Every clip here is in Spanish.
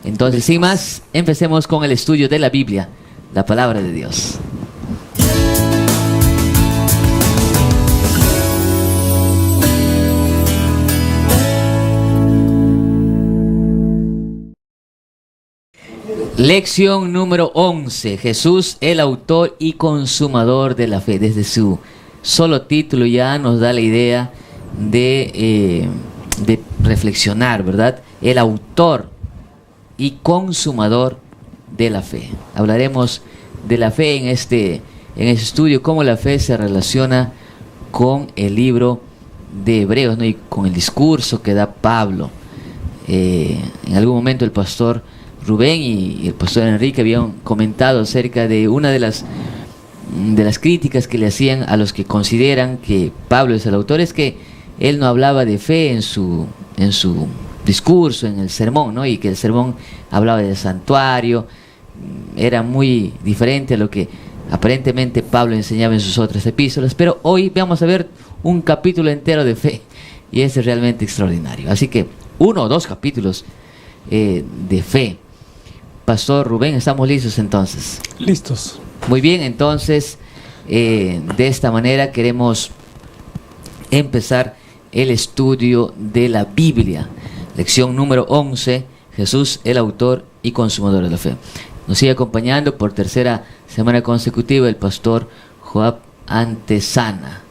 Entonces, sin más, empecemos con el estudio de la Biblia, la palabra de Dios. Lección número 11. Jesús, el autor y consumador de la fe. Desde su solo título ya nos da la idea de reflexionar, ¿verdad? El autor y consumador de la fe. Hablaremos de la fe en este estudio, cómo la fe se relaciona con el libro de Hebreos, ¿no? Y con el discurso que da Pablo. En algún momento el pastor Rubén y el pastor Enrique habían comentado acerca de una de las críticas que le hacían a los que consideran que Pablo es el autor, es que él no hablaba de fe en su discurso, en el sermón, ¿no? Y que el sermón hablaba del santuario, era muy diferente a lo que aparentemente Pablo enseñaba en sus otras epístolas. Pero hoy vamos a ver un capítulo entero de fe, y ese es realmente extraordinario. Así que 1 o 2 capítulos de fe. Pastor Rubén, ¿estamos listos entonces? Listos. Muy bien, entonces de esta manera queremos empezar el estudio de la Biblia. Lección número 11, Jesús, el autor y consumador de la fe. Nos sigue acompañando por tercera semana consecutiva el pastor Joab Antesana.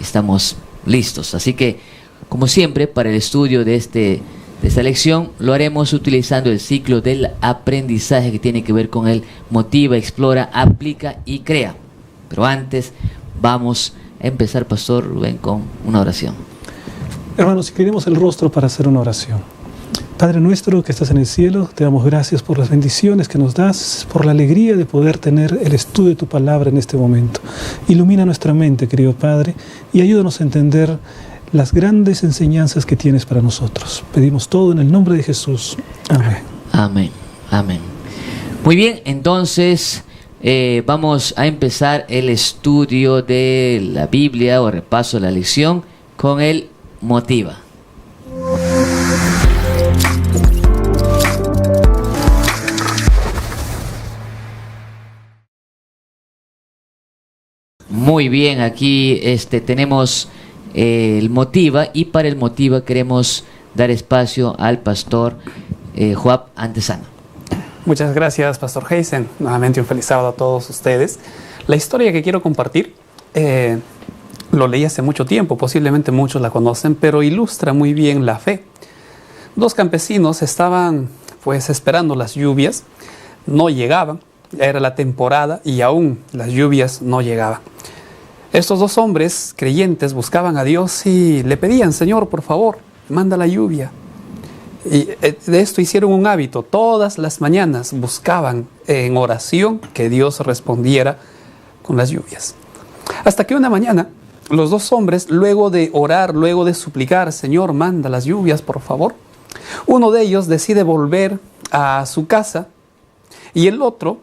Estamos listos, así que como siempre para el estudio de esta lección lo haremos utilizando el ciclo del aprendizaje, que tiene que ver con el motiva, explora, aplica y crea. Pero antes vamos a empezar, pastor Rubén, con una oración. Hermanos, inclinemos el rostro para hacer una oración. Padre nuestro que estás en el cielo, te damos gracias por las bendiciones que nos das, por la alegría de poder tener el estudio de tu palabra en este momento. Ilumina nuestra mente, querido Padre, y ayúdanos a entender las grandes enseñanzas que tienes para nosotros. Pedimos todo en el nombre de Jesús. Amén. Amén. Amén. Muy bien, entonces vamos a empezar el estudio de la Biblia o repaso de la lección con el motiva. Muy bien, aquí tenemos el motiva, y para el motiva queremos dar espacio al pastor Joab Antesana. Muchas gracias, pastor Heisen. Nuevamente un feliz sábado a todos ustedes. La historia que quiero compartir lo leí hace mucho tiempo, posiblemente muchos la conocen, pero ilustra muy bien la fe. 2 campesinos estaban pues esperando las lluvias, no llegaban, ya era la temporada y aún las lluvias no llegaban. Estos 2 hombres creyentes buscaban a Dios y le pedían: Señor, por favor, manda la lluvia. Y de esto hicieron un hábito. Todas las mañanas buscaban en oración que Dios respondiera con las lluvias. Hasta que una mañana los 2 hombres, luego de orar, luego de suplicar: Señor, manda las lluvias, por favor, uno de ellos decide volver a su casa y el otro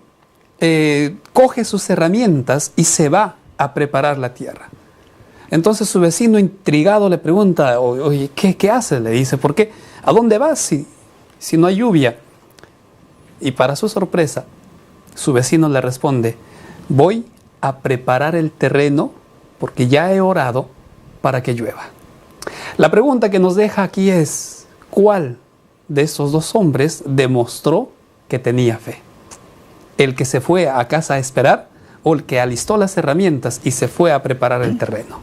coge sus herramientas y se va a preparar la tierra. Entonces su vecino, intrigado, le pregunta: oye, ¿qué haces? Le dice: ¿por qué? ¿A dónde vas si no hay lluvia? Y para su sorpresa, su vecino le responde: voy a preparar el terreno porque ya he orado para que llueva. La pregunta que nos deja aquí es: ¿cuál de esos 2 hombres demostró que tenía fe? ¿El que se fue a casa a esperar o el que alistó las herramientas y se fue a preparar el terreno?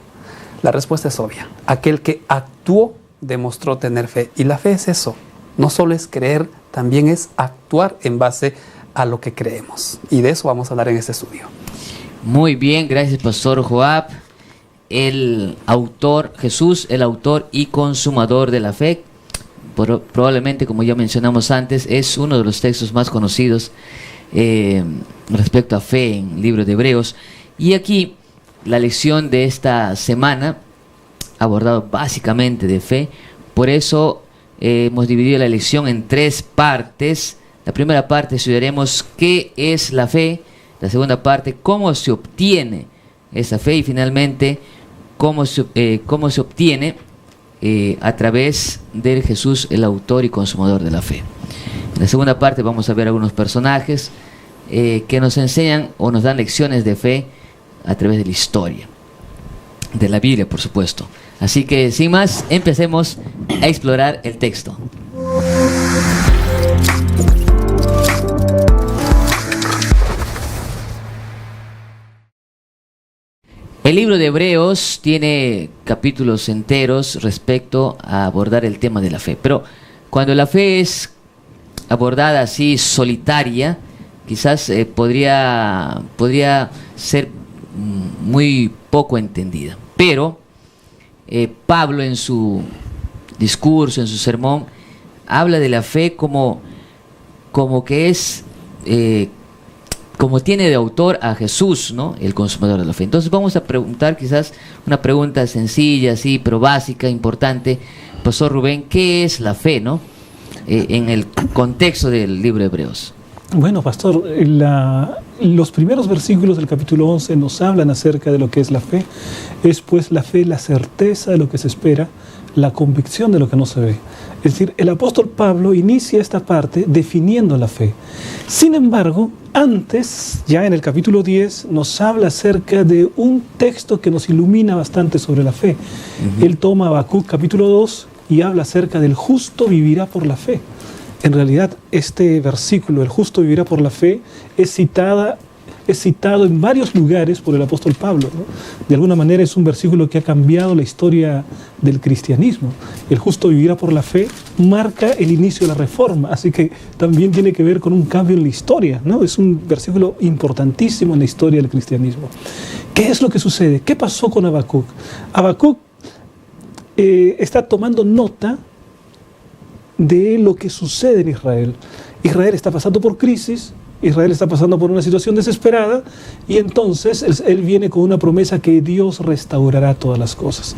La respuesta es obvia. Aquel que actuó demostró tener fe. Y la fe es eso. No solo es creer, también es actuar en base a lo que creemos. Y de eso vamos a hablar en este estudio. Muy bien, gracias, pastor Joab. El autor, Jesús, el autor y consumador de la fe. Probablemente, como ya mencionamos antes, es uno de los textos más conocidos respecto a fe en el libro de Hebreos. Y aquí la lección de esta semana ha abordado básicamente de fe. Por eso hemos dividido la lección en 3 partes. La primera parte estudiaremos qué es la fe, la segunda parte cómo se obtiene esa fe, y finalmente cómo se obtiene a través de Jesús, el autor y consumador de la fe. En la segunda parte vamos a ver algunos personajes que nos enseñan o nos dan lecciones de fe a través de la historia, de la Biblia, por supuesto. Así que, sin más, empecemos a explorar el texto. El libro de Hebreos tiene capítulos enteros respecto a abordar el tema de la fe. Pero cuando la fe es abordada así solitaria, quizás podría ser muy poco entendida. Pero Pablo en su discurso, en su sermón, habla de la fe como que es... como tiene de autor a Jesús, ¿no? El consumador de la fe. Entonces vamos a preguntar quizás una pregunta sencilla, sí, pero básica, importante. Pastor Rubén, ¿qué es la fe, no? En el contexto del libro de Hebreos. Bueno, pastor, los primeros versículos del capítulo 11 nos hablan acerca de lo que es la fe. Es pues la fe la certeza de lo que se espera, la convicción de lo que no se ve. Es decir, el apóstol Pablo inicia esta parte definiendo la fe. Sin embargo, antes, ya en el capítulo 10, nos habla acerca de un texto que nos ilumina bastante sobre la fe. Él toma Habacuc capítulo 2 y habla acerca del justo vivirá por la fe. En realidad, este versículo, el justo vivirá por la fe, es citado en varios lugares por el apóstol Pablo, ¿no? De alguna manera es un versículo que ha cambiado la historia del cristianismo. El justo vivirá por la fe marca el inicio de la reforma, así que también tiene que ver con un cambio en la historia, ¿no? Es un versículo importantísimo en la historia del cristianismo. ¿Qué es lo que sucede? ¿Qué pasó con Habacuc? Habacuc está tomando nota de lo que sucede en Israel. Israel está pasando por crisis, Israel está pasando por una situación desesperada y entonces él viene con una promesa que Dios restaurará todas las cosas.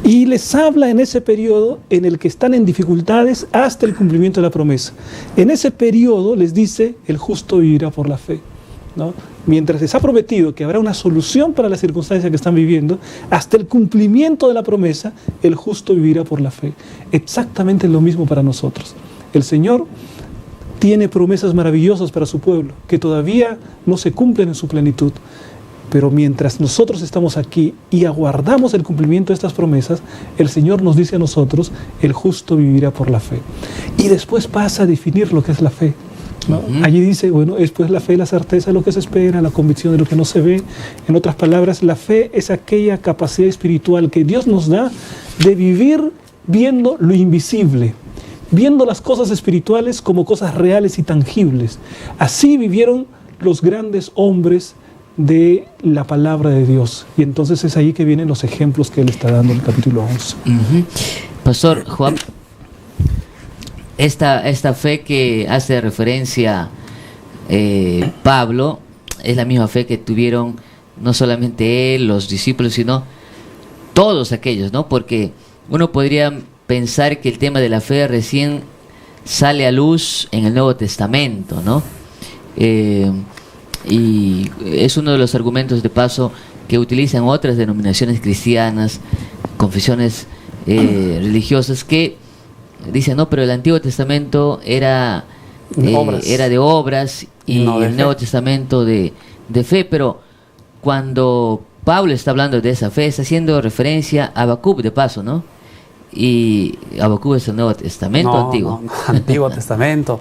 Y les habla en ese periodo en el que están en dificultades hasta el cumplimiento de la promesa. En ese periodo les dice, el justo vivirá por la fe, ¿no? Mientras les ha prometido que habrá una solución para la circunstancia que están viviendo, hasta el cumplimiento de la promesa, el justo vivirá por la fe. Exactamente lo mismo para nosotros. El Señor tiene promesas maravillosas para su pueblo, que todavía no se cumplen en su plenitud. Pero mientras nosotros estamos aquí y aguardamos el cumplimiento de estas promesas, el Señor nos dice a nosotros, el justo vivirá por la fe. Y después pasa a definir lo que es la fe, ¿no? Allí dice, bueno, es pues la fe, la certeza de lo que se espera, la convicción de lo que no se ve. En otras palabras, la fe es aquella capacidad espiritual que Dios nos da de vivir viendo lo invisible, viendo las cosas espirituales como cosas reales y tangibles. Así vivieron los grandes hombres de la palabra de Dios. Y entonces es ahí que vienen los ejemplos que él está dando en el capítulo 11. Pastor Juan, esta fe que hace referencia Pablo es la misma fe que tuvieron no solamente él, los discípulos, sino todos aquellos, ¿no? Porque uno podría pensar que el tema de la fe recién sale a luz en el Nuevo Testamento, ¿no? Y es uno de los argumentos de paso que utilizan otras denominaciones cristianas, confesiones religiosas, que dicen, no, pero el Antiguo Testamento era de obras y no el Nuevo Testamento de fe. Pero cuando Pablo está hablando de esa fe, está haciendo referencia a Habacuc de paso, ¿no? Y Habacuc es el Nuevo Testamento antiguo. No, Antiguo Testamento.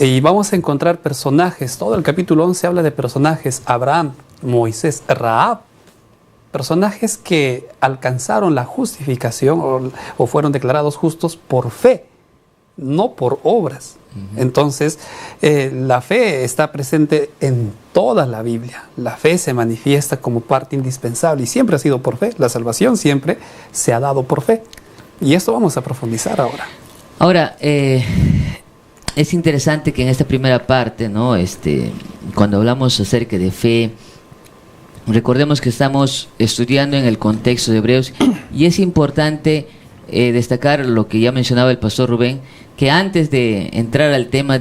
Y vamos a encontrar personajes. Todo el capítulo 11 habla de personajes. Abraham, Moisés, Rahab. Personajes que alcanzaron la justificación o fueron declarados justos por fe, no por obras. Entonces, la fe está presente en toda la Biblia. La fe se manifiesta como parte indispensable y siempre ha sido por fe. La salvación siempre se ha dado por fe. Y esto vamos a profundizar ahora. Ahora, es interesante que en esta primera parte, ¿no? Cuando hablamos acerca de fe, recordemos que estamos estudiando en el contexto de Hebreos y es importante destacar lo que ya mencionaba el pastor Rubén, que antes de entrar al tema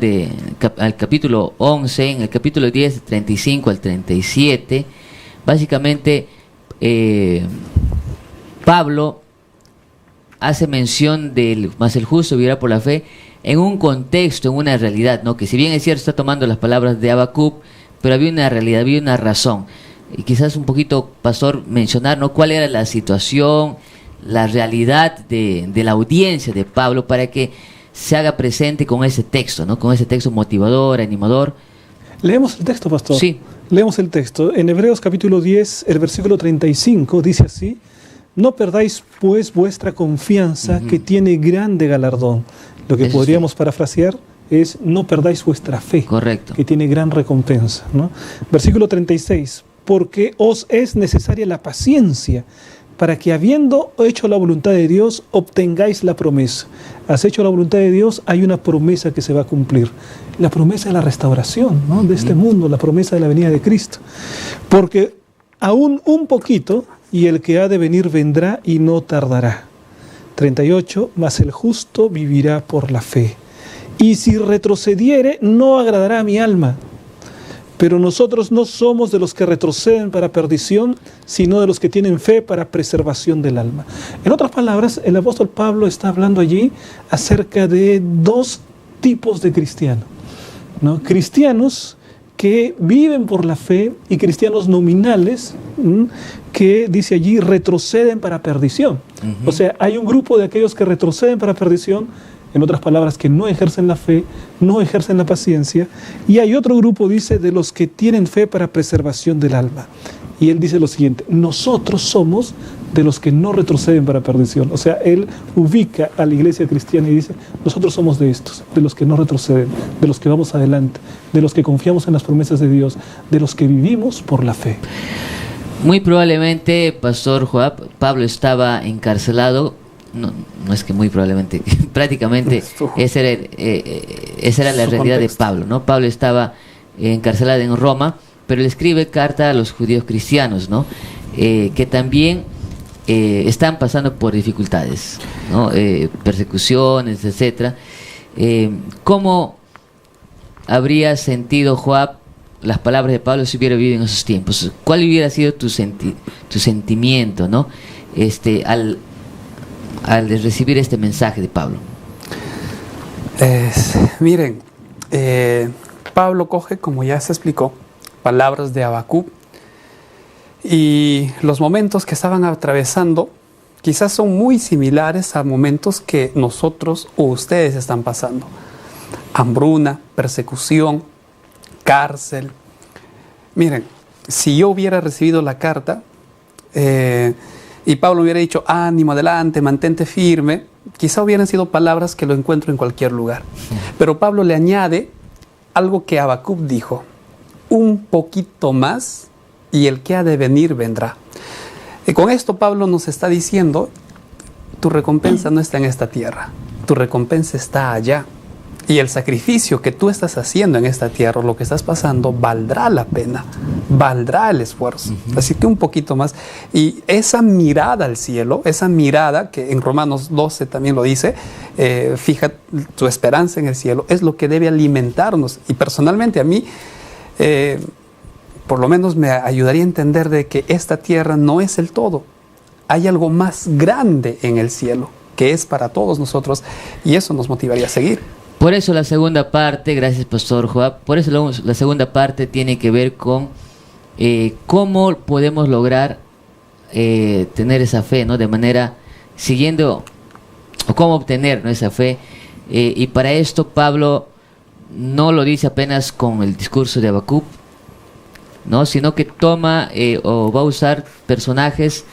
al capítulo 11, en el capítulo 10, de 35 al 37, básicamente Pablo hace mención del más el justo vivirá por la fe, en un contexto, en una realidad, ¿no? Que si bien es cierto está tomando las palabras de Habacuc, pero había una realidad, había una razón. Y quizás un poquito, pastor, mencionar, ¿no?, cuál era la situación, la realidad de la audiencia de Pablo para que se haga presente con ese texto, ¿no?, con ese texto motivador, animador. Leemos el texto, pastor. Sí. Leemos el texto. En Hebreos capítulo 10, el versículo 35, dice así: no perdáis pues vuestra confianza, que tiene grande galardón. Lo que Eso podríamos parafrasear es: no perdáis vuestra fe, Correcto. que tiene gran recompensa, ¿no? Versículo 36, porque os es necesaria la paciencia, para que habiendo hecho la voluntad de Dios, obtengáis la promesa. Has hecho la voluntad de Dios, hay una promesa que se va a cumplir. La promesa de la restauración, ¿no?, de este mundo, la promesa de la venida de Cristo. Porque aún un poquito, y el que ha de venir vendrá y no tardará. 38, mas el justo vivirá por la fe. Y si retrocediere, no agradará a mi alma. Pero nosotros no somos de los que retroceden para perdición, sino de los que tienen fe para preservación del alma. En otras palabras, el apóstol Pablo está hablando allí acerca de dos tipos de cristianos, ¿no? Cristianos que viven por la fe y cristianos nominales, que dice allí retroceden para perdición. O sea, hay un grupo de aquellos que retroceden para perdición, en otras palabras, que no ejercen la fe, no ejercen la paciencia, y hay otro grupo, dice, de los que tienen fe para preservación del alma. Y él dice lo siguiente: nosotros somos de los que no retroceden para perdición. O sea, él ubica a la iglesia cristiana y dice: nosotros somos de estos, de los que no retroceden, de los que vamos adelante, de los que confiamos en las promesas de Dios, de los que vivimos por la fe. Muy probablemente, pastor Joab, Pablo estaba encarcelado. No es que muy probablemente, prácticamente esa era la realidad de Pablo, ¿no? Pablo estaba encarcelado en Roma, pero él escribe carta a los judíos cristianos, ¿no? Que también están pasando por dificultades, ¿no? Persecuciones, etcétera. ¿Cómo habría sentido Joab las palabras de Pablo si hubiera vivido en esos tiempos? ¿Cuál hubiera sido tu sentimiento, ¿no?, al recibir este mensaje de Pablo? Miren, Pablo coge, como ya se explicó, palabras de Habacuc, y los momentos que estaban atravesando quizás son muy similares a momentos que nosotros o ustedes están pasando. Hambruna, persecución, cárcel. Miren, si yo hubiera recibido la carta y Pablo hubiera dicho: ánimo, adelante, mantente firme, quizá hubieran sido palabras que lo encuentro en cualquier lugar. Pero Pablo le añade algo que Habacuc dijo: un poquito más y el que ha de venir vendrá. Y con esto Pablo nos está diciendo: tu recompensa no está en esta tierra, tu recompensa está allá. Y el sacrificio que tú estás haciendo en esta tierra, lo que estás pasando, valdrá la pena, valdrá el esfuerzo. Así que un poquito más. Y esa mirada al cielo, esa mirada que en Romanos 12 también lo dice, fija tu esperanza en el cielo, es lo que debe alimentarnos. Y personalmente a mí, por lo menos me ayudaría a entender de que esta tierra no es el todo. Hay algo más grande en el cielo, que es para todos nosotros, y eso nos motivaría a seguir. Por eso la segunda parte, gracias pastor Joab, por eso la segunda parte tiene que ver con cómo podemos lograr tener esa fe, ¿no?, de manera siguiendo, o cómo obtener, ¿no?, esa fe. Y para esto Pablo no lo dice apenas con el discurso de Habacuc, ¿no?, sino que toma o va a usar personajes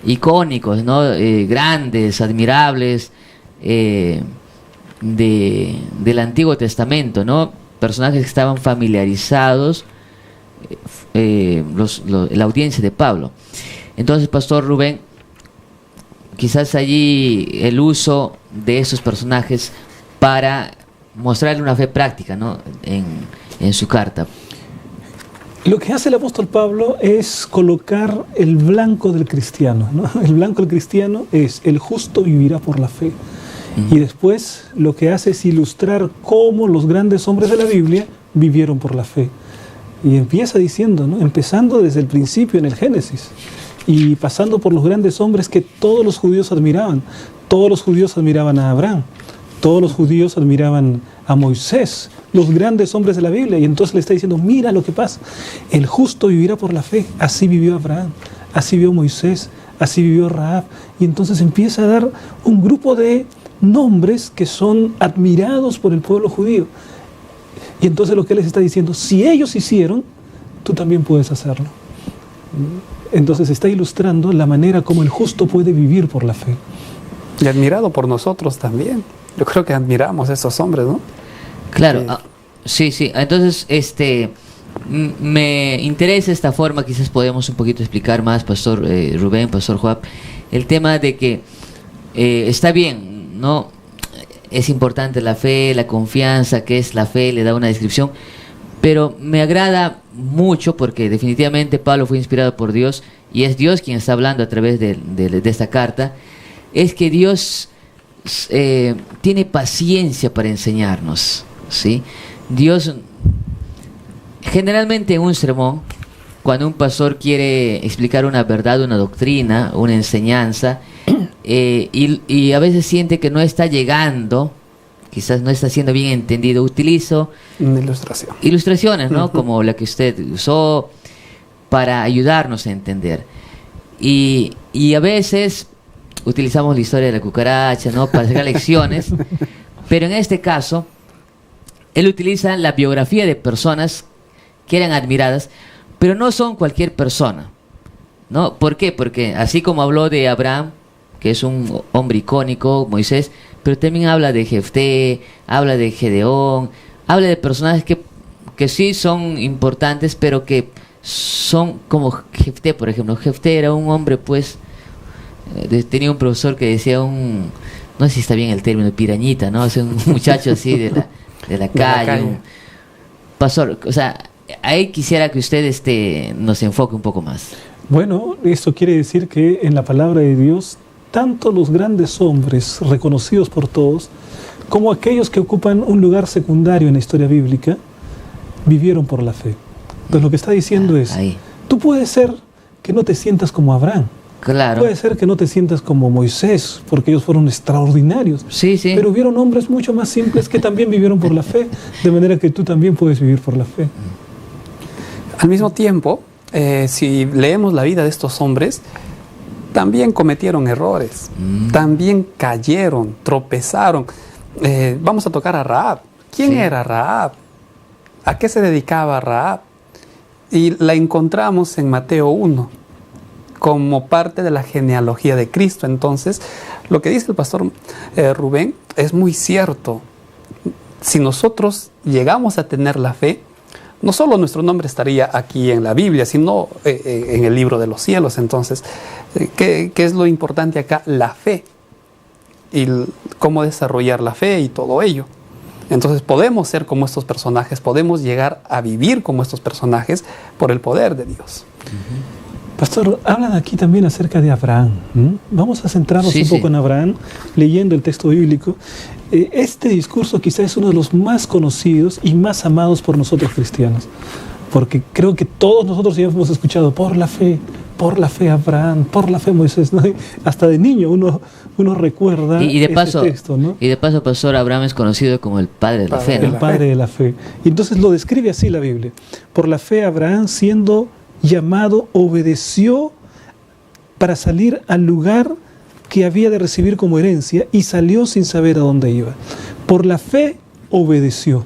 icónicos, ¿no?, grandes, admirables, del Antiguo Testamento, ¿no?, personajes que estaban familiarizados, la audiencia de Pablo. Entonces, pastor Rubén, quizás allí el uso de esos personajes para mostrarle una fe práctica, ¿no?, en su carta. Lo que hace el apóstol Pablo es colocar el blanco del cristiano, ¿no? El blanco del cristiano es: el justo vivirá por la fe. Y después lo que hace es ilustrar cómo los grandes hombres de la Biblia vivieron por la fe. Y empieza diciendo, ¿no?, empezando desde el principio en el Génesis y pasando por los grandes hombres que todos los judíos admiraban. Todos los judíos admiraban a Abraham, Todos los judíos admiraban a Moisés, los grandes hombres de la Biblia, y entonces le está diciendo, mira lo que pasa, el justo vivirá por la fe. Así vivió Abraham, así vivió Moisés, así vivió Rahab. Y entonces empieza a dar un grupo de nombres que son admirados por el pueblo judío. Y entonces lo que él les está diciendo, si ellos hicieron, tú también puedes hacerlo. Entonces está ilustrando la manera como el justo puede vivir por la fe. Y admirado por nosotros también. Yo creo que admiramos a esos hombres, ¿no? Claro, sí. Entonces, me interesa esta forma, quizás podemos un poquito explicar más, Pastor Rubén, Pastor Joab, el tema de que está bien, ¿no? Es importante la fe, la confianza, ¿qué es la fe? Le da una descripción, pero me agrada mucho porque definitivamente Pablo fue inspirado por Dios y es Dios quien está hablando a través de esta carta. Es que Dios tiene paciencia para enseñarnos, ¿sí? Dios, generalmente en un sermón, cuando un pastor quiere explicar una verdad, una doctrina, una enseñanza, y a veces siente que no está llegando, quizás no está siendo bien entendido, utilizo una ilustraciones, ¿no? Como la que usted usó para ayudarnos a entender. Y a veces utilizamos la historia de la cucaracha, ¿no? Para sacar lecciones, pero en este caso, él utiliza la biografía de personas que eran admiradas, pero no son cualquier persona, ¿no? ¿Por qué? Porque así como habló de Abraham, que es un hombre icónico, Moisés, pero también habla de Jefté, habla de Gedeón, habla de personajes que sí son importantes, pero que son como Jefté, por ejemplo. Jefté era un hombre, pues, tenía un profesor que decía no sé si está bien el término, pirañita, ¿no? O sea, un muchacho así de la calle. Pastor, o sea, ahí quisiera que usted nos enfoque un poco más. Bueno, esto quiere decir que en la palabra de Dios, tanto los grandes hombres reconocidos por todos, como aquellos que ocupan un lugar secundario en la historia bíblica, vivieron por la fe. Entonces lo que está diciendo es, tú puedes ser que no te sientas como Abraham. Claro. Puede ser que no te sientas como Moisés, porque ellos fueron extraordinarios. Sí. Pero hubieron hombres mucho más simples que también vivieron por la fe, de manera que tú también puedes vivir por la fe. Al mismo tiempo, si leemos la vida de estos hombres, también cometieron errores, también cayeron, tropezaron. Vamos a tocar a Rahab. ¿Quién era Rahab? ¿A qué se dedicaba Rahab? Y la encontramos en Mateo 1, como parte de la genealogía de Cristo. Entonces, lo que dice el pastor Rubén es muy cierto. Si nosotros llegamos a tener la fe, no solo nuestro nombre estaría aquí en la Biblia, sino en el libro de los cielos. Entonces, ¿qué es lo importante acá? La fe. Y cómo desarrollar la fe y todo ello. Entonces podemos ser como estos personajes, podemos llegar a vivir como estos personajes por el poder de Dios. Pastor, hablan aquí también acerca de Abraham. Vamos a centrarnos un poco en Abraham, leyendo el texto bíblico. Este discurso quizás es uno de los más conocidos y más amados por nosotros cristianos, porque creo que todos nosotros ya hemos escuchado por la fe Abraham, por la fe Moisés, ¿no? Hasta de niño uno recuerda paso, texto, ¿no? Y de paso, Pastor, Abraham es conocido como el padre de la fe, ¿no? El padre de la fe. Y entonces lo describe así la Biblia. Por la fe Abraham, siendo llamado, obedeció para salir al lugar que había de recibir como herencia y salió sin saber a dónde iba. Por la fe obedeció.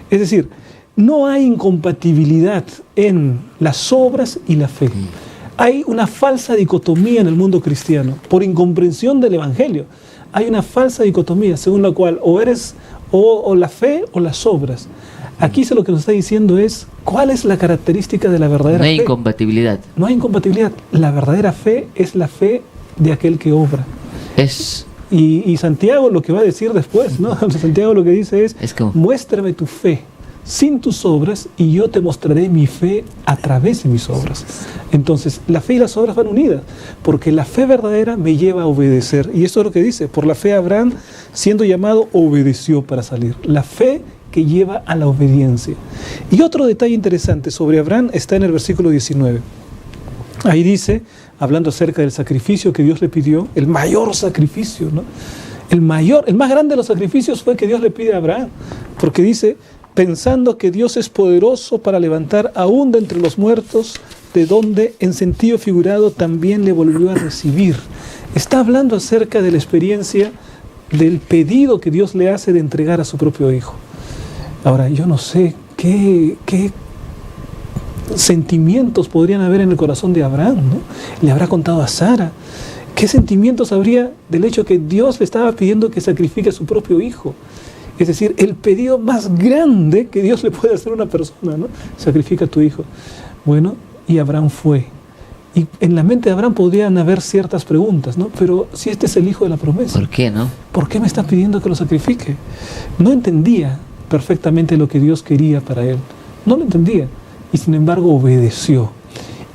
Es decir, no hay incompatibilidad en las obras y la fe. Hay una falsa dicotomía en el mundo cristiano por incomprensión del Evangelio. Hay una falsa dicotomía según la cual o eres o la fe o las obras. Aquí lo que nos está diciendo es cuál es la característica de la verdadera fe. No hay incompatibilidad. No hay incompatibilidad. La verdadera fe es la fe de aquel que obra. Y Santiago lo que va a decir después, ¿no? Santiago lo que dice es como, muéstrame tu fe sin tus obras y yo te mostraré mi fe a través de mis obras. Entonces, la fe y las obras van unidas, porque la fe verdadera me lleva a obedecer. Y eso es lo que dice, por la fe Abraham, siendo llamado, obedeció para salir. La fe que lleva a la obediencia. Y otro detalle interesante sobre Abraham está en el versículo 19. Ahí dice, hablando acerca del sacrificio que Dios le pidió, el mayor sacrificio, ¿no? El más grande de los sacrificios fue que Dios le pide a Abraham, porque dice, pensando que Dios es poderoso para levantar aún de entre los muertos, de donde en sentido figurado también le volvió a recibir. Está hablando acerca de la experiencia del pedido que Dios le hace de entregar a su propio hijo. Ahora, yo no sé qué sentimientos podrían haber en el corazón de Abraham, ¿no? Le habrá contado a Sara. ¿Qué sentimientos habría del hecho que Dios le estaba pidiendo que sacrifique a su propio hijo? Es decir, el pedido más grande que Dios le puede hacer a una persona, ¿no? Sacrifica a tu hijo. Bueno, y Abraham fue. Y en la mente de Abraham podrían haber ciertas preguntas, ¿no? Pero si este es el hijo de la promesa, ¿por qué no? ¿Por qué me está pidiendo que lo sacrifique? No entendía perfectamente lo que Dios quería para él. No lo entendía. Y sin embargo obedeció.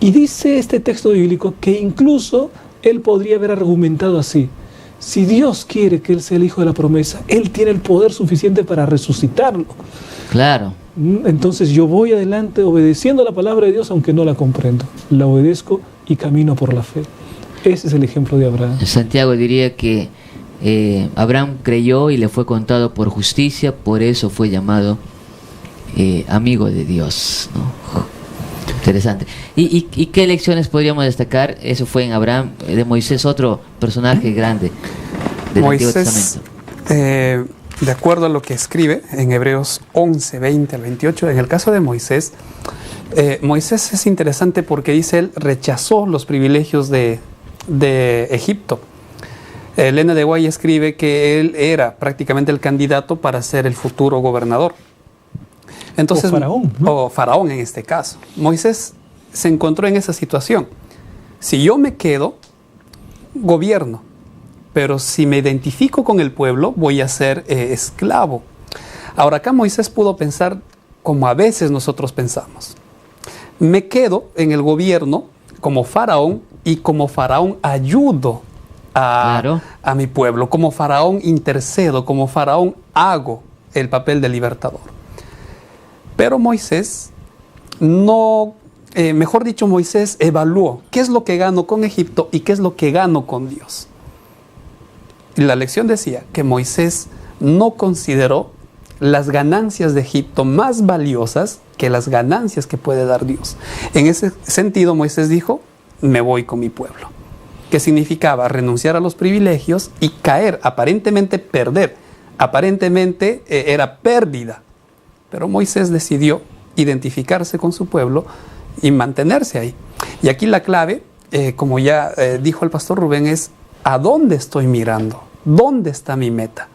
Y dice este texto bíblico que incluso él podría haber argumentado así: si Dios quiere que él sea el hijo de la promesa, él tiene el poder suficiente para resucitarlo. Claro. Entonces yo voy adelante obedeciendo la palabra de Dios aunque no la comprendo. La obedezco y camino por la fe. Ese es el ejemplo de Abraham. Santiago diría que Abraham creyó y le fue contado por justicia, por eso fue llamado amigo de Dios, ¿no? Interesante. ¿Y qué lecciones podríamos destacar? Eso fue en Abraham, de Moisés, otro personaje grande del Antiguo Testamento. De acuerdo a lo que escribe en Hebreos 11, 20 al 28, en el caso de Moisés, Moisés es interesante porque dice él rechazó los privilegios de Egipto. Elena de Guay escribe que él era prácticamente el candidato para ser el futuro gobernador. Entonces, o faraón, ¿no? O faraón en este caso. Moisés se encontró en esa situación. Si yo me quedo, gobierno, pero si me identifico con el pueblo, voy a ser esclavo. Ahora acá Moisés pudo pensar como a veces nosotros pensamos. Me quedo en el gobierno como faraón y como faraón ayudo a mi pueblo. Como faraón intercedo, como faraón hago el papel de libertador. Pero Moisés no, mejor dicho, Moisés evaluó qué es lo que gano con Egipto y qué es lo que gano con Dios. Y la lección decía que Moisés no consideró las ganancias de Egipto más valiosas que las ganancias que puede dar Dios. En ese sentido, Moisés dijo, me voy con mi pueblo. Que significaba renunciar a los privilegios y caer, aparentemente perder. Aparentemente era pérdida. Pero Moisés decidió identificarse con su pueblo y mantenerse ahí. Y aquí la clave, como ya dijo el pastor Rubén, es ¿a dónde estoy mirando? ¿Dónde está mi meta?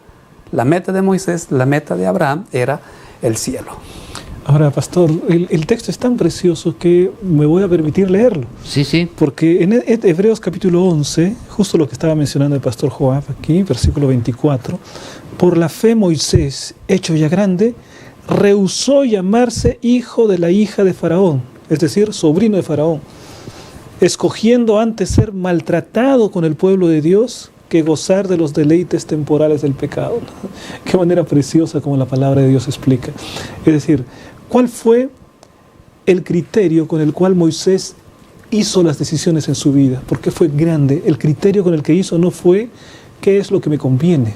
La meta de Moisés, la meta de Abraham era el cielo. Ahora, pastor, el texto es tan precioso que me voy a permitir leerlo. Sí, sí. Porque en Hebreos capítulo 11, justo lo que estaba mencionando el pastor Joab aquí, versículo 24, por la fe Moisés, hecho ya grande, rehusó llamarse hijo de la hija de Faraón, es decir, sobrino de Faraón, escogiendo antes ser maltratado con el pueblo de Dios que gozar de los deleites temporales del pecado. Qué manera preciosa como la palabra de Dios explica. Es decir, ¿cuál fue el criterio con el cual Moisés hizo las decisiones en su vida? ¿Por qué fue grande? El criterio con el que hizo no fue qué es lo que me conviene,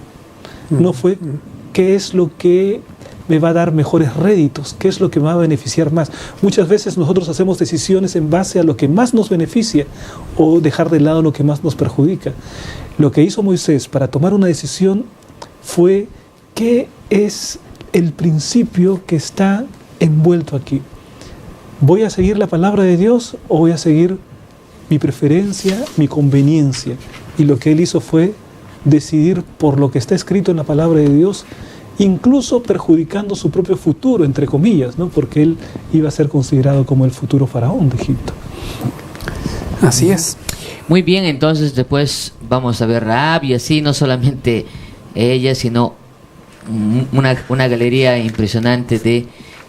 no fue qué es lo que me va a dar mejores réditos, qué es lo que me va a beneficiar más. Muchas veces nosotros hacemos decisiones en base a lo que más nos beneficia o dejar de lado lo que más nos perjudica. Lo que hizo Moisés para tomar una decisión fue qué es el principio que está envuelto aquí. ¿Voy a seguir la palabra de Dios o voy a seguir mi preferencia, mi conveniencia? Y lo que él hizo fue decidir por lo que está escrito en la palabra de Dios, incluso perjudicando su propio futuro, entre comillas, ¿no? Porque él iba a ser considerado como el futuro faraón de Egipto. Así es. Muy bien, entonces después vamos a ver Rahab y así, no solamente ella, sino una galería impresionante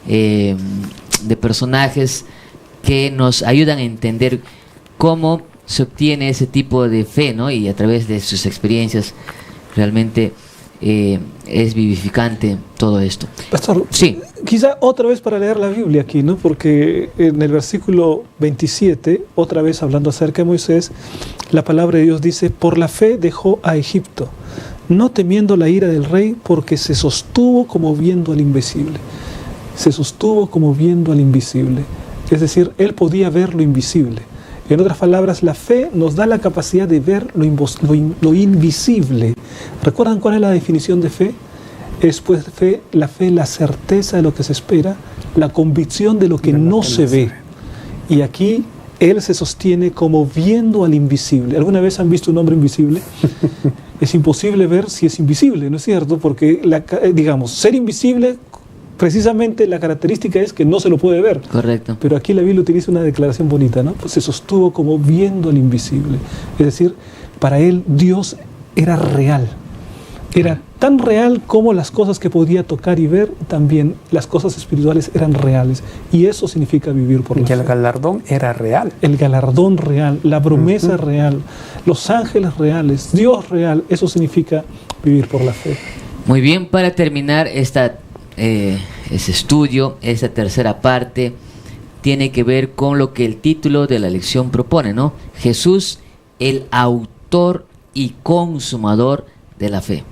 de personajes que nos ayudan a entender cómo se obtiene ese tipo de fe, ¿no? Y a través de sus experiencias realmente es vivificante todo esto. Pastor, sí. Quizá otra vez para leer la Biblia aquí, ¿no? Porque en el versículo 27, otra vez hablando acerca de Moisés, la palabra de Dios dice, por la fe dejó a Egipto, no temiendo la ira del rey, porque se sostuvo como viendo al invisible. Se sostuvo como viendo al invisible. Es decir, él podía ver lo invisible. En otras palabras, la fe nos da la capacidad de ver lo invisible. ¿Recuerdan cuál es la definición de fe? Es pues la fe, la certeza de lo que se espera, la convicción de lo que no se ve. Y aquí él se sostiene como viendo al invisible. ¿Alguna vez han visto un hombre invisible? Es imposible ver si es invisible, ¿no es cierto? Porque, digamos, ser invisible, precisamente la característica es que no se lo puede ver. Correcto. Pero aquí la Biblia utiliza una declaración bonita, ¿no? Pues se sostuvo como viendo al invisible. Es decir, para él Dios era real. Era tan real como las cosas que podía tocar y ver, también las cosas espirituales eran reales. Y eso significa vivir por la fe. Y el galardón era real. El galardón real, la promesa real, los ángeles reales, Dios real, eso significa vivir por la fe. Muy bien, para terminar ese estudio, esta tercera parte, tiene que ver con lo que el título de la lección propone, ¿no? Jesús, el autor y consumador de la fe.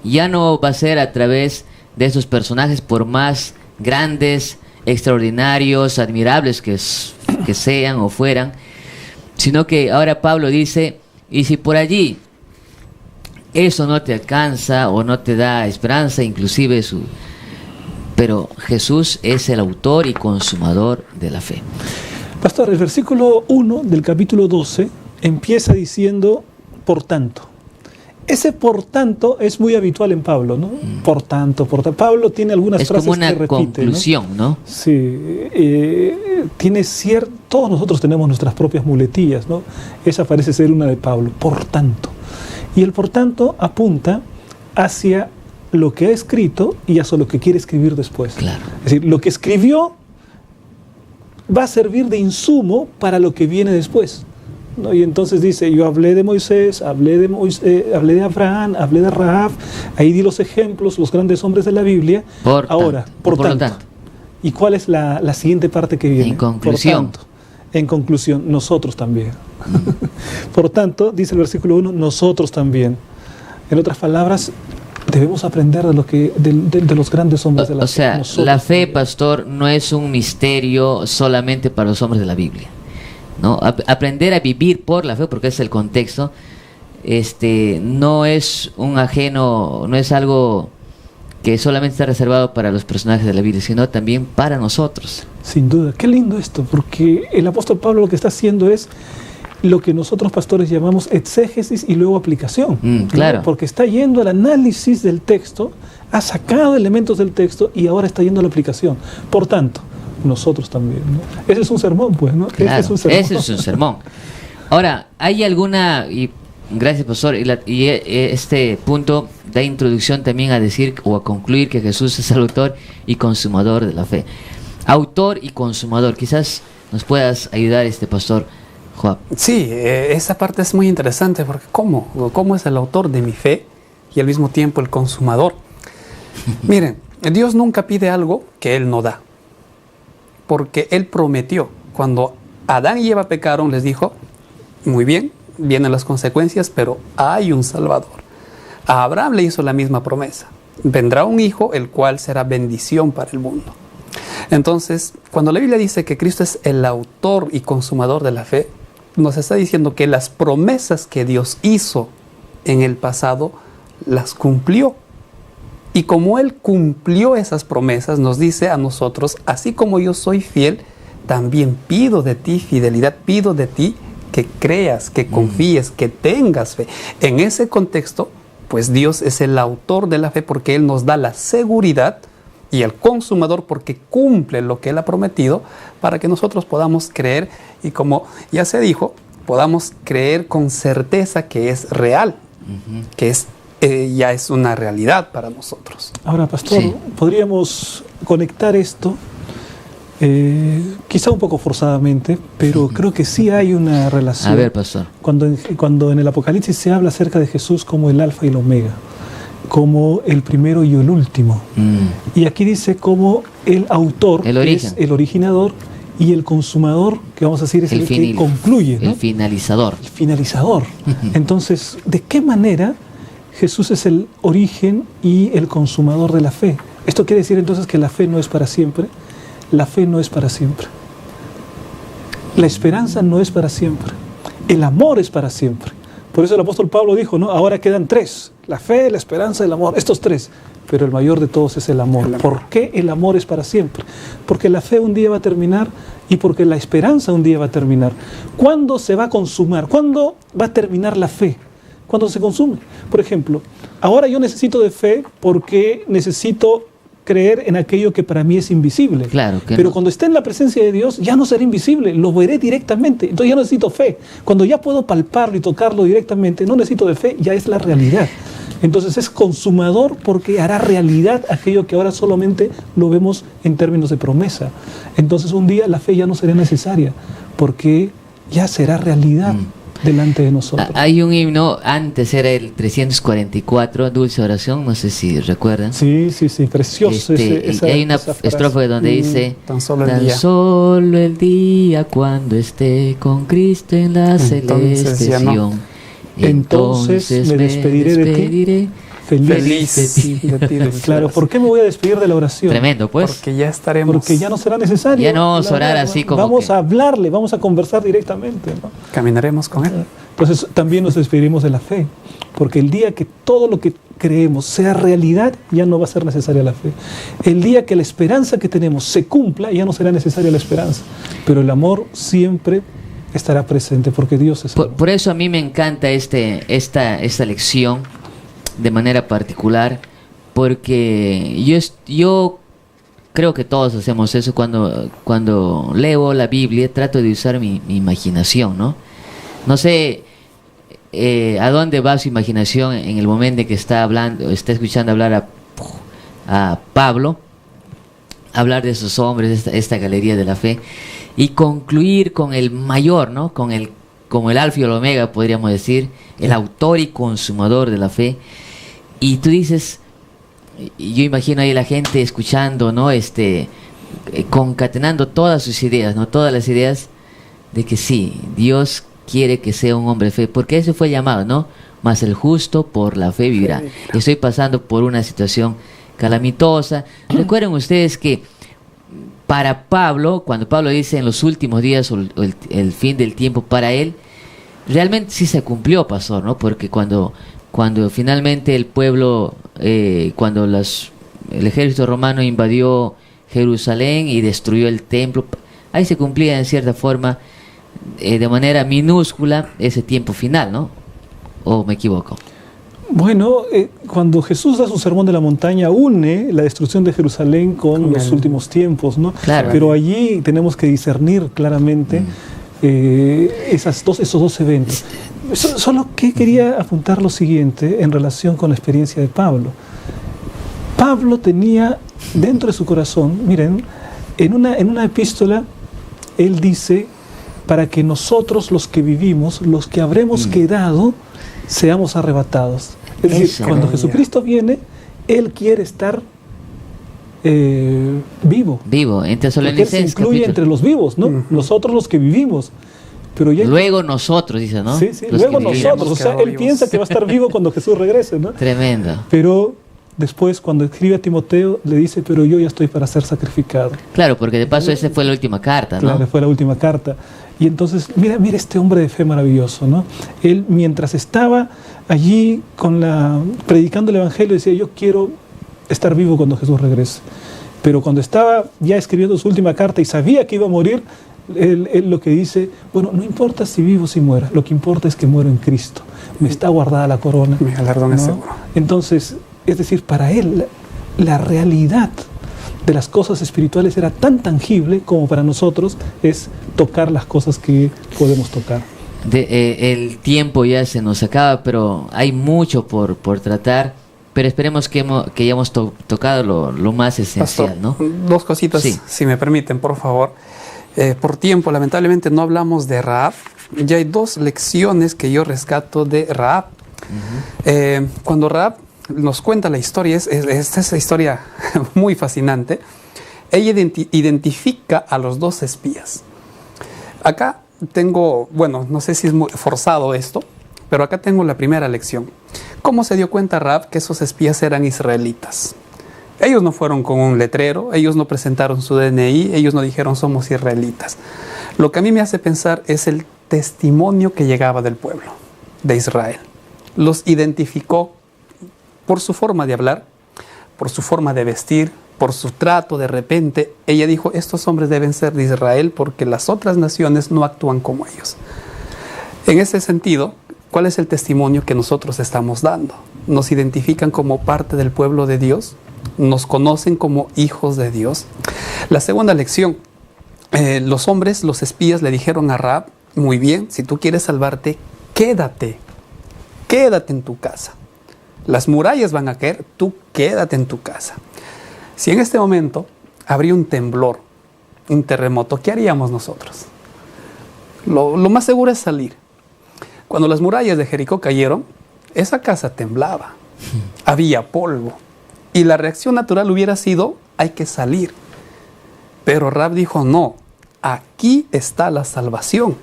Ya no va a ser a través de esos personajes, por más grandes, extraordinarios, admirables que sean o fueran, sino que ahora Pablo dice, y si por allí eso no te alcanza o no te da esperanza, inclusive pero Jesús es el autor y consumador de la fe. Pastor, el versículo 1 del capítulo 12 empieza diciendo, por tanto. Ese por tanto es muy habitual en Pablo, ¿no? Por tanto. Pablo tiene algunas frases que repite. Es como una conclusión, ¿no? Sí. Todos nosotros tenemos nuestras propias muletillas, ¿no? Esa parece ser una de Pablo, por tanto. Y el por tanto apunta hacia lo que ha escrito y hacia lo que quiere escribir después. Claro. Es decir, lo que escribió va a servir de insumo para lo que viene después, ¿no? Y entonces dice, yo hablé de Moisés, hablé de Abraham, hablé de Rahab, ahí di los ejemplos, los grandes hombres de la Biblia. Por tanto. ¿Y cuál es la siguiente parte que viene? En conclusión. Por tanto, en conclusión, nosotros también. Por tanto, dice el versículo 1, nosotros también. En otras palabras, debemos aprender de los grandes hombres de la fe. O sea, nosotros la fe, también. pastor, no es un misterio solamente para los hombres de la Biblia, ¿no? Aprender a vivir por la fe, porque es el contexto, no es no es algo que solamente está reservado para los personajes de la Biblia, sino también para nosotros. Sin duda, qué lindo esto, porque el apóstol Pablo lo que está haciendo es lo que nosotros pastores llamamos exégesis y luego aplicación. Claro. ¿No? Porque está yendo al análisis del texto, ha sacado elementos del texto y ahora está yendo a la aplicación. Por tanto, nosotros también, ¿no? Ese es un sermón, pues, ¿no? Claro, ese es un sermón. Ahora, ¿hay alguna, y gracias pastor, y este punto da introducción también a decir o a concluir que Jesús es el autor y consumador de la fe? Autor y consumador, quizás nos puedas ayudar, pastor Joab. Sí, esa parte es muy interesante porque ¿cómo es el autor de mi fe y al mismo tiempo el consumador? Miren, Dios nunca pide algo que Él no da, porque Él prometió. Cuando Adán y Eva pecaron, les dijo, muy bien, vienen las consecuencias, pero hay un Salvador. A Abraham le hizo la misma promesa. Vendrá un hijo, el cual será bendición para el mundo. Entonces, cuando la Biblia dice que Cristo es el autor y consumador de la fe, nos está diciendo que las promesas que Dios hizo en el pasado, las cumplió. Y como Él cumplió esas promesas, nos dice a nosotros, así como yo soy fiel, también pido de ti fidelidad, pido de ti que creas, que confíes, que tengas fe. En ese contexto, pues Dios es el autor de la fe porque Él nos da la seguridad y el consumador porque cumple lo que Él ha prometido para que nosotros podamos creer y, como ya se dijo, podamos creer con certeza que es real, que ya es una realidad para nosotros. Ahora, pastor, sí, podríamos conectar esto, quizá un poco forzadamente, pero creo que sí hay una relación. A ver, pastor. Cuando en el Apocalipsis se habla acerca de Jesús como el Alfa y el Omega, como el primero y el último. Y aquí dice como el autor, es el originador, y el consumador, que vamos a decir es el que concluye, ¿no? El finalizador. El finalizador. Entonces, ¿de qué manera Jesús es el origen y el consumador de la fe. Esto quiere decir entonces que la fe no es para siempre. La fe no es para siempre. La esperanza no es para siempre. El amor es para siempre. Por eso el apóstol Pablo dijo, ¿no? Ahora quedan tres: la fe, la esperanza, el amor. Estos tres. Pero el mayor de todos es el amor. ¿Por qué el amor es para siempre? Porque la fe un día va a terminar y porque la esperanza un día va a terminar. ¿Cuándo se va a consumar? ¿Cuándo va a terminar la fe? Cuando se consume. Por ejemplo, ahora yo necesito de fe porque necesito creer en aquello que para mí es invisible. Claro que pero no. cuando esté en la presencia de Dios ya no será invisible, lo veré directamente. Entonces ya no necesito fe. Cuando ya puedo palparlo y tocarlo directamente, no necesito de fe, ya es la realidad. Entonces es consumador porque hará realidad aquello que ahora solamente lo vemos en términos de promesa. Entonces un día la fe ya no será necesaria porque ya será realidad delante de nosotros. Hay un himno, antes era el 344, Dulce Oración, no sé si recuerdan. Sí, precioso. Hay una estrofa donde dice: tan solo el día cuando esté con Cristo en la celeste Sion. Entonces me despediré de ti. Feliz de ti. Claro, ¿por qué me voy a despedir de la oración? Tremendo, pues. Porque ya estaremos. Porque ya no será necesario. Ya no vamos a orar así como vamos que... a hablarle, vamos a conversar directamente, ¿no? Caminaremos con Él. Entonces también nos despediremos de la fe. Porque el día que todo lo que creemos sea realidad, ya no va a ser necesaria la fe. El día que la esperanza que tenemos se cumpla, ya no será necesaria la esperanza. Pero el amor siempre estará presente porque Dios es amor. Por eso a mí me encanta esta lección de manera particular, porque yo creo que todos hacemos eso. Cuando leo la Biblia trato de usar mi imaginación, ¿no? No sé a dónde va su imaginación en el momento en que está escuchando hablar a Pablo, hablar de esos hombres, esta galería de la fe, y concluir con el mayor, ¿no? Como el alfa y el omega, podríamos decir, el autor y consumador de la fe. Y tú dices, yo imagino ahí la gente escuchando, ¿no? Concatenando todas sus ideas, ¿no? Todas las ideas de que sí, Dios quiere que sea un hombre de fe, porque eso fue llamado, ¿no? Mas el justo por la fe vivirá. Estoy pasando por una situación calamitosa. Recuerden ustedes que para Pablo, cuando Pablo dice en los últimos días o el fin del tiempo para él, realmente sí se cumplió, pastor, ¿no? Porque cuando finalmente el pueblo, cuando el ejército romano invadió Jerusalén y destruyó el templo, ahí se cumplía en cierta forma, de manera minúscula, ese tiempo final, ¿no? ¿O me equivoco? Bueno, cuando Jesús da su sermón de la montaña, une la destrucción de Jerusalén con los últimos tiempos, ¿no? Claro. Pero allí tenemos que discernir claramente esos dos eventos. Solo que quería apuntar lo siguiente en relación con la experiencia de Pablo. Pablo tenía dentro de su corazón, miren, en una epístola, él dice, para que nosotros los que vivimos, los que habremos quedado, seamos arrebatados. Es decir, cuando Jesucristo viene, Él quiere estar vivo. Vivo, en Tesalonicenses. Él se incluye entre los vivos, ¿no? Nosotros los que vivimos. Pero ya luego nosotros, dice, ¿no? Sí, luego nosotros. O sea, Él vivos. piensa que va a estar vivo cuando Jesús regrese, ¿no? Tremendo. Pero después, cuando escribe a Timoteo, le dice, pero yo ya estoy para ser sacrificado. Claro, porque de paso esa fue la última carta, ¿no? Claro, fue la última carta. Y entonces, mira este hombre de fe maravilloso, ¿no? Él, mientras estaba allí predicando el Evangelio, decía, yo quiero estar vivo cuando Jesús regrese. Pero cuando estaba ya escribiendo su última carta y sabía que iba a morir, él lo que dice, bueno, no importa si vivo o si muera, lo que importa es que muero en Cristo. Me está guardada la corona. Mi galardón es ¿no? seguro. Entonces, es decir, para él, la realidad de las cosas espirituales era tan tangible como para nosotros es tocar las cosas que podemos tocar. El tiempo ya se nos acaba, pero hay mucho por tratar, pero esperemos que hayamos tocado lo más esencial, Pastor, ¿no? Dos cositas, sí, si me permiten, por favor. Por tiempo, lamentablemente no hablamos de Rahab. Ya hay dos lecciones que yo rescato de Rahab. Cuando Rahab nos cuenta la historia, es esa historia muy fascinante. Ella identifica a los dos espías. Acá tengo, bueno, no sé si es muy forzado esto, pero acá tengo la primera lección. ¿Cómo se dio cuenta Rahab que esos espías eran israelitas? Ellos no fueron con un letrero, ellos no presentaron su DNI, ellos no dijeron somos israelitas. Lo que a mí me hace pensar es el testimonio que llegaba del pueblo de Israel. Los identificó por su forma de hablar, por su forma de vestir, por su trato. De repente ella dijo, estos hombres deben ser de Israel porque las otras naciones no actúan como ellos. En ese sentido, ¿cuál es el testimonio que nosotros estamos dando? Nos identifican como parte del pueblo de Dios, nos conocen como hijos de Dios. La segunda lección, los hombres, los espías le dijeron a Rahab, muy bien, si tú quieres salvarte, quédate en tu casa. Las murallas van a caer, tú quédate en tu casa. Si en este momento habría un temblor, un terremoto, ¿qué haríamos nosotros? Lo más seguro es salir. Cuando las murallas de Jericó cayeron, esa casa temblaba, había polvo. Y la reacción natural hubiera sido, hay que salir. Pero Rahab dijo, no, aquí está la salvación,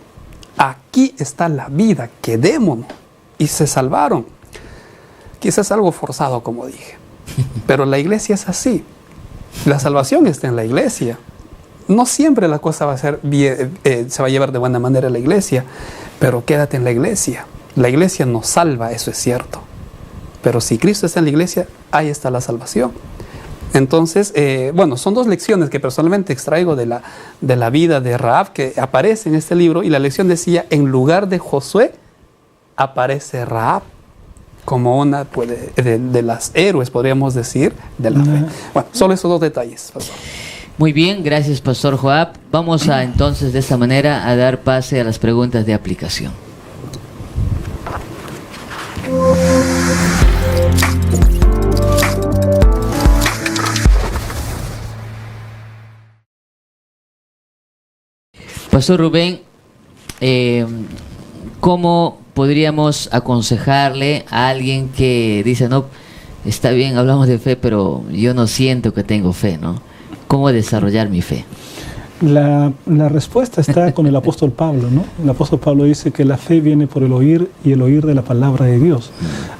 aquí está la vida, quedémonos. Y se salvaron. Quizás algo forzado, como dije. Pero la iglesia es así. La salvación está en la iglesia. No siempre la cosa va a ser bien, se va a llevar de buena manera a la iglesia, pero quédate en la iglesia. La iglesia nos salva, eso es cierto. Pero si Cristo está en la iglesia, ahí está la salvación. Entonces, bueno, son dos lecciones que personalmente extraigo de la vida de Rahab, que aparece en este libro, y la lección decía, en lugar de Josué, aparece Rahab, como una de las héroes, podríamos decir, de la fe. Bueno, solo esos dos detalles, pastor. Muy bien, gracias, Pastor Joab. Vamos a entonces de esta manera a dar pase a las preguntas de aplicación. Pastor Rubén, ¿cómo podríamos aconsejarle a alguien que dice, no, está bien, hablamos de fe, pero yo no siento que tengo fe, ¿no? ¿Cómo desarrollar mi fe? La respuesta está con el apóstol Pablo, ¿no? El apóstol Pablo dice que la fe viene por el oír y el oír de la palabra de Dios.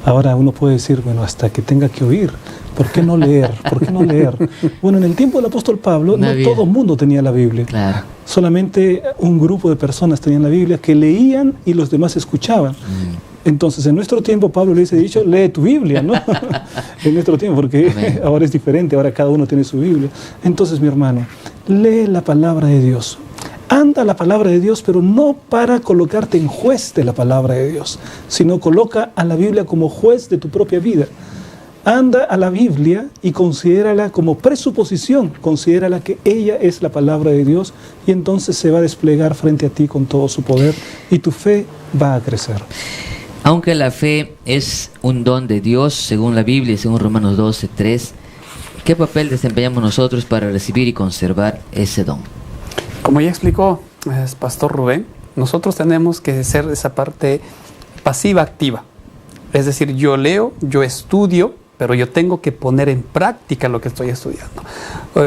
Ahora uno puede decir, bueno, hasta que tenga que oír, ¿por qué no leer? ¿Por qué no leer? Bueno, en el tiempo del apóstol Pablo no todo el mundo tenía la Biblia. Claro. Solamente un grupo de personas tenían la Biblia que leían y los demás escuchaban. Entonces, en nuestro tiempo, Pablo le dice, lee tu Biblia, ¿no? En nuestro tiempo, porque Amén. Ahora es diferente, ahora cada uno tiene su Biblia. Entonces, mi hermano, lee la palabra de Dios. Anda la palabra de Dios, pero no para colocarte en juez de la palabra de Dios, sino coloca a la Biblia como juez de tu propia vida. Anda a la Biblia y considérala como presuposición, considérala que ella es la palabra de Dios y entonces se va a desplegar frente a ti con todo su poder y tu fe va a crecer. Aunque la fe es un don de Dios, según la Biblia, según Romanos 12:3, ¿qué papel desempeñamos nosotros para recibir y conservar ese don? Como ya explicó el Pastor Rubén, nosotros tenemos que ser esa parte pasiva-activa. Es decir, yo leo, yo estudio, pero yo tengo que poner en práctica lo que estoy estudiando.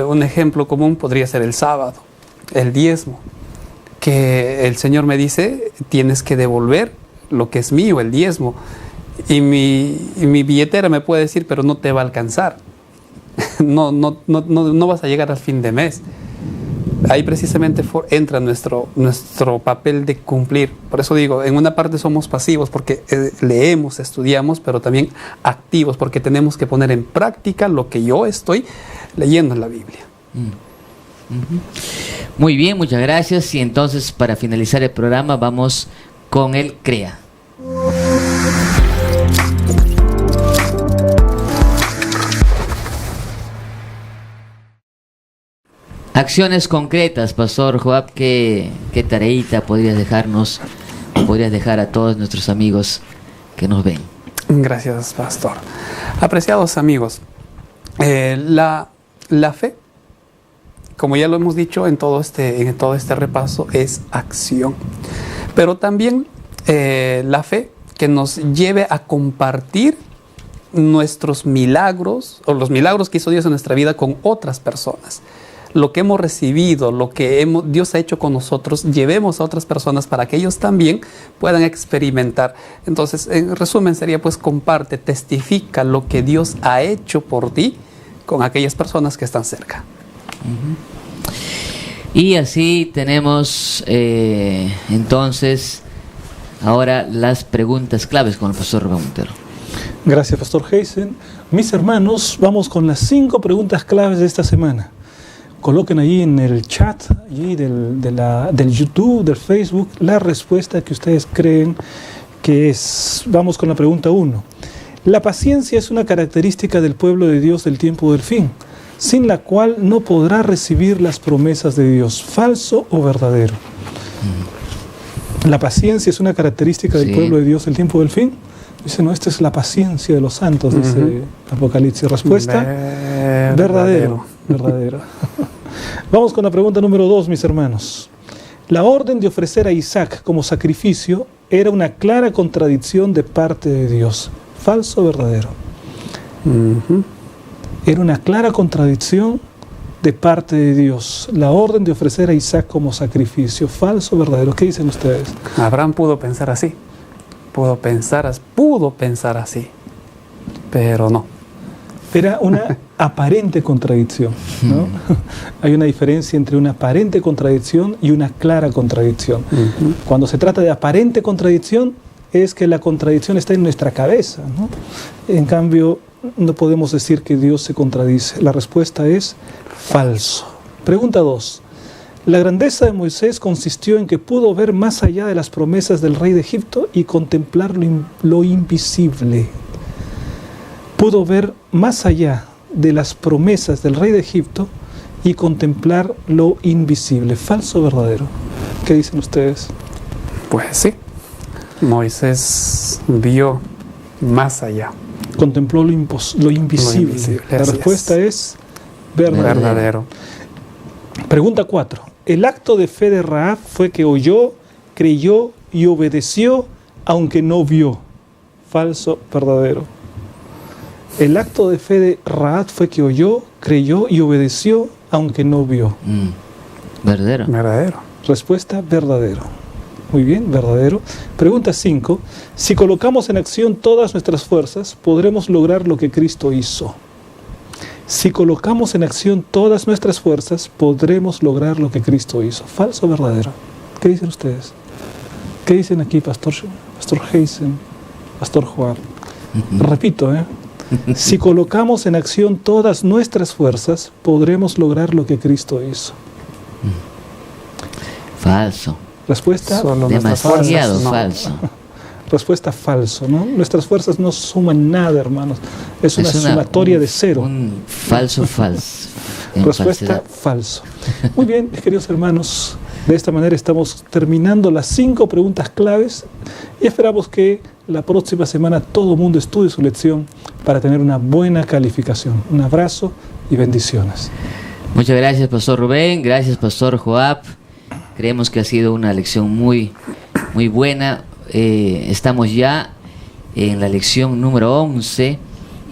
Un ejemplo común podría ser el sábado, el diezmo, que el Señor me dice, tienes que devolver lo que es mío, el diezmo, y mi billetera me puede decir, pero no te va a alcanzar, no vas a llegar al fin de mes. Ahí precisamente entra nuestro papel de cumplir. Por eso digo, en una parte somos pasivos porque leemos, estudiamos, pero también activos porque tenemos que poner en práctica lo que yo estoy leyendo en la Biblia. Muy bien, muchas gracias. Y entonces, para finalizar el programa, vamos con el CREA. Acciones concretas, Pastor Joab, ¿qué tareita podrías dejar a todos nuestros amigos que nos ven? Gracias, Pastor. Apreciados amigos, la fe, como ya lo hemos dicho en todo este repaso, es acción. Pero también la fe que nos lleve a compartir nuestros milagros o los milagros que hizo Dios en nuestra vida con otras personas. lo que hemos recibido, lo que Dios ha hecho con nosotros, llevemos a otras personas para que ellos también puedan experimentar. Entonces, en resumen sería pues comparte, testifica lo que Dios ha hecho por ti con aquellas personas que están cerca. Y así tenemos entonces ahora las preguntas claves con el pastor Rubén Montero. Gracias, pastor Heisen. Mis hermanos, vamos con las 5 preguntas claves de esta semana. Coloquen ahí en el chat allí del YouTube, del Facebook, la respuesta que ustedes creen que es. Vamos con la pregunta 1. La paciencia es una característica del pueblo de Dios del tiempo del fin, sin la cual no podrá recibir las promesas de Dios. ¿Falso o verdadero? La paciencia es una característica del pueblo de Dios del tiempo del fin. Dice, no, esta es la paciencia de los santos, dice Apocalipsis. Respuesta, verdadero. Vamos con la pregunta número 2, mis hermanos. La orden de ofrecer a Isaac como sacrificio era una clara contradicción de parte de Dios. ¿Falso o verdadero? Era una clara contradicción de parte de Dios. La orden de ofrecer a Isaac como sacrificio. ¿Falso o verdadero? ¿Qué dicen ustedes? Abraham pudo pensar así. Pudo pensar así, pero no. Era una aparente contradicción, ¿no? Hay una diferencia entre una aparente contradicción y una clara contradicción. Cuando se trata de aparente contradicción, es que la contradicción está en nuestra cabeza, ¿no? En cambio, no podemos decir que Dios se contradice. La respuesta es falso. Pregunta 2. La grandeza de Moisés consistió en que pudo ver más allá de las promesas del rey de Egipto y contemplar lo invisible. Pudo ver más allá de las promesas del rey de Egipto y contemplar lo invisible. ¿Falso o verdadero? ¿Qué dicen ustedes? Pues sí, Moisés vio más allá. Contempló lo invisible. La respuesta es verdadero. Pregunta 4. El acto de fe de Rahab fue que oyó, creyó y obedeció, aunque no vio. ¿Falso, verdadero? El acto de fe de Rahab fue que oyó, creyó y obedeció, aunque no vio. Verdadero. Respuesta, verdadero. Muy bien, verdadero. Pregunta 5. Si colocamos en acción todas nuestras fuerzas, podremos lograr lo que Cristo hizo. Si colocamos en acción todas nuestras fuerzas, podremos lograr lo que Cristo hizo. ¿Falso o verdadero? ¿Qué dicen ustedes? ¿Qué dicen aquí, Pastor Heisen, Pastor Joab? Repito, si colocamos en acción todas nuestras fuerzas, podremos lograr lo que Cristo hizo. Falso. Respuesta, demasiado falso. Respuesta, falso, ¿no? Nuestras fuerzas no suman nada, hermanos. Es una sumatoria de cero. Un falso. Respuesta, falso. Muy bien, queridos hermanos. De esta manera estamos terminando las 5 preguntas claves y esperamos que la próxima semana todo el mundo estudie su lección para tener una buena calificación. Un abrazo y bendiciones. Muchas gracias, Pastor Rubén. Gracias, Pastor Joab. Creemos que ha sido una lección muy buena. Estamos ya en la lección número 11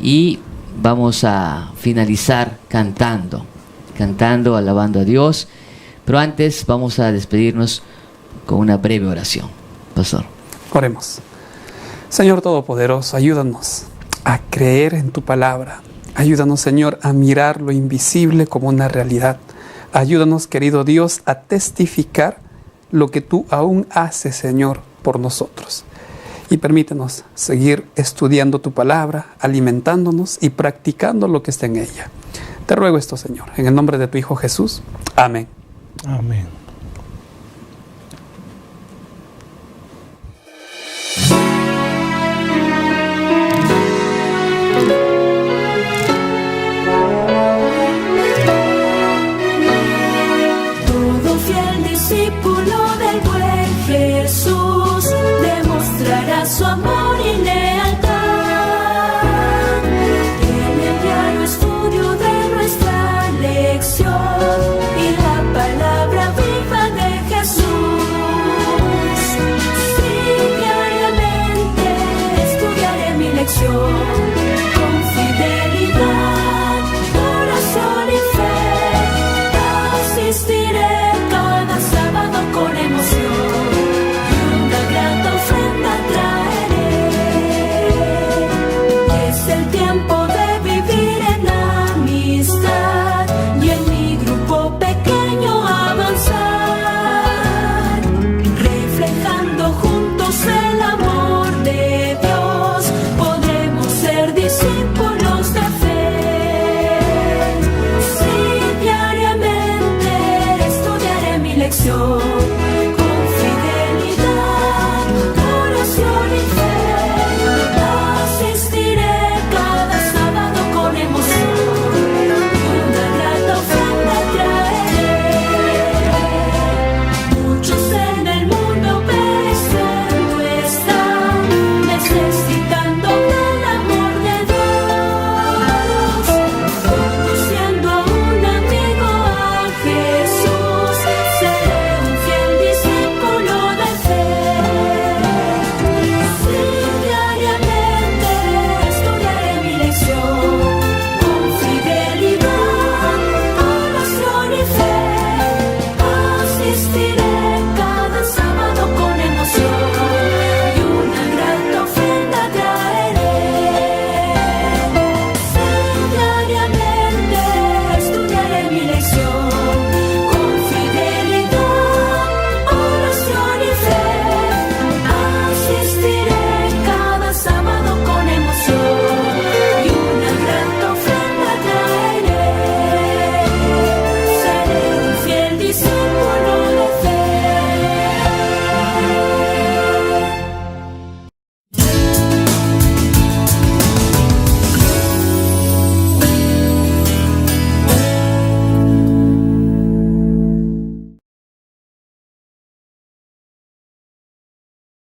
y vamos a finalizar cantando, alabando a Dios. Pero antes vamos a despedirnos con una breve oración. Pastor. Oremos. Señor Todopoderoso, ayúdanos a creer en tu palabra. Ayúdanos, Señor, a mirar lo invisible como una realidad. Ayúdanos, querido Dios, a testificar lo que tú aún haces, Señor, por nosotros. Y permítenos seguir estudiando tu palabra, alimentándonos y practicando lo que está en ella. Te ruego esto, Señor, en el nombre de tu Hijo Jesús. Amén. Amén. Todo fiel discípulo del buen Jesús demostrará su amor y lealtad. En el diario estudio de nuestra lección y la palabra viva perfección.